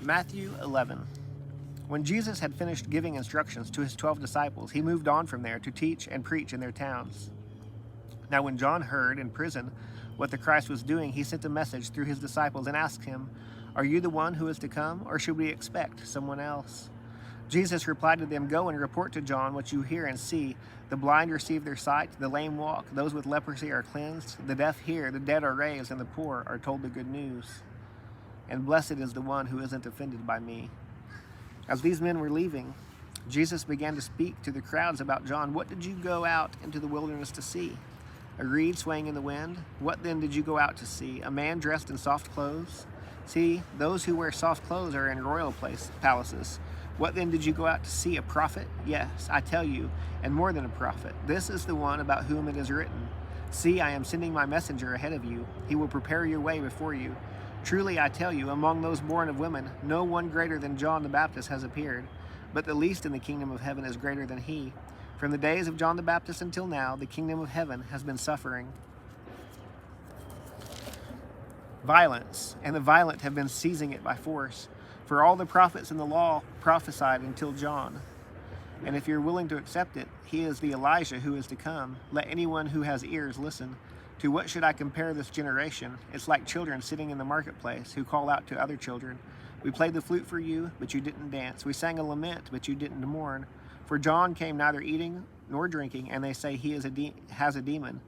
Matthew 11. When Jesus had finished giving instructions to his 12 disciples, he moved on from there to teach and preach in their towns. Now when John heard in prison what the Christ was doing, he sent a message through his disciples and asked him, "Are you the one who is to come, or should we expect someone else?" Jesus replied to them, "Go and report to John what you hear and see. The blind receive their sight, the lame walk, those with leprosy are cleansed, the deaf hear, the dead are raised, and the poor are told the good news. And blessed is the one who isn't offended by me." As these men were leaving, Jesus began to speak to the crowds about John. "What did you go out into the wilderness to see? A reed swaying in the wind? What then did you go out to see? A man dressed in soft clothes? See, those who wear soft clothes are in royal palaces. What then did you go out to see? A prophet? Yes, I tell you, and more than a prophet. This is the one about whom it is written, 'See, I am sending my messenger ahead of you. He will prepare your way before you.' Truly I tell you, among those born of women, no one greater than John the Baptist has appeared, but the least in the kingdom of heaven is greater than he. From the days of John the Baptist until now, the kingdom of heaven has been suffering violence, and the violent have been seizing it by force. For all the prophets in the law prophesied until John. And if you're willing to accept it, he is the Elijah who is to come. Let anyone who has ears listen. To what should I compare this generation? It's like children sitting in the marketplace who call out to other children. We played the flute for you, but you didn't dance. We sang a lament, but you didn't mourn. For John came neither eating nor drinking, and they say he has a demon.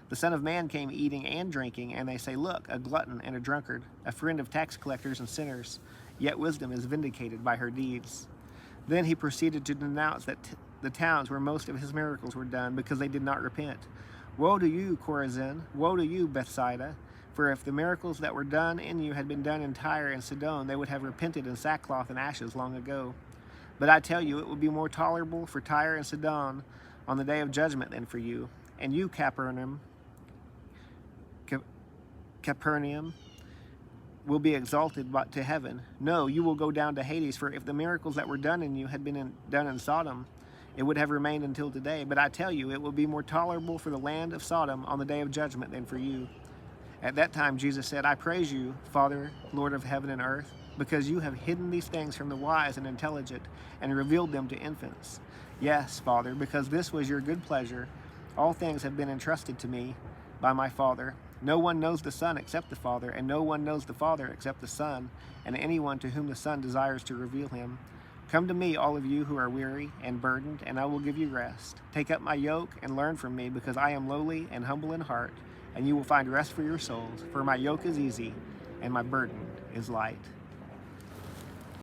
The Son of Man came eating and drinking, and they say, look, a glutton and a drunkard, a friend of tax collectors and sinners. Yet wisdom is vindicated by her deeds." Then he proceeded to denounce the towns where most of his miracles were done, because they did not repent. "Woe to you, Chorazin! Woe to you, Bethsaida! For if the miracles that were done in you had been done in Tyre and Sidon, they would have repented in sackcloth and ashes long ago. But I tell you, it would be more tolerable for Tyre and Sidon on the day of judgment than for you. And you, Capernaum, will be exalted to heaven. No, you will go down to Hades, for if the miracles that were done in you had been done in Sodom, it would have remained until today. But I tell you, it will be more tolerable for the land of Sodom on the day of judgment than for you." At that time Jesus said, "I praise you, Father, Lord of heaven and earth, because you have hidden these things from the wise and intelligent and revealed them to infants. Yes, Father, because this was your good pleasure. All things have been entrusted to me by my Father. No one knows the Son except the Father, and no one knows the Father except the Son, and anyone to whom the Son desires to reveal him. Come to me, all of you who are weary and burdened, and I will give you rest. Take up my yoke and learn from me, because I am lowly and humble in heart, and you will find rest for your souls. For my yoke is easy, and my burden is light."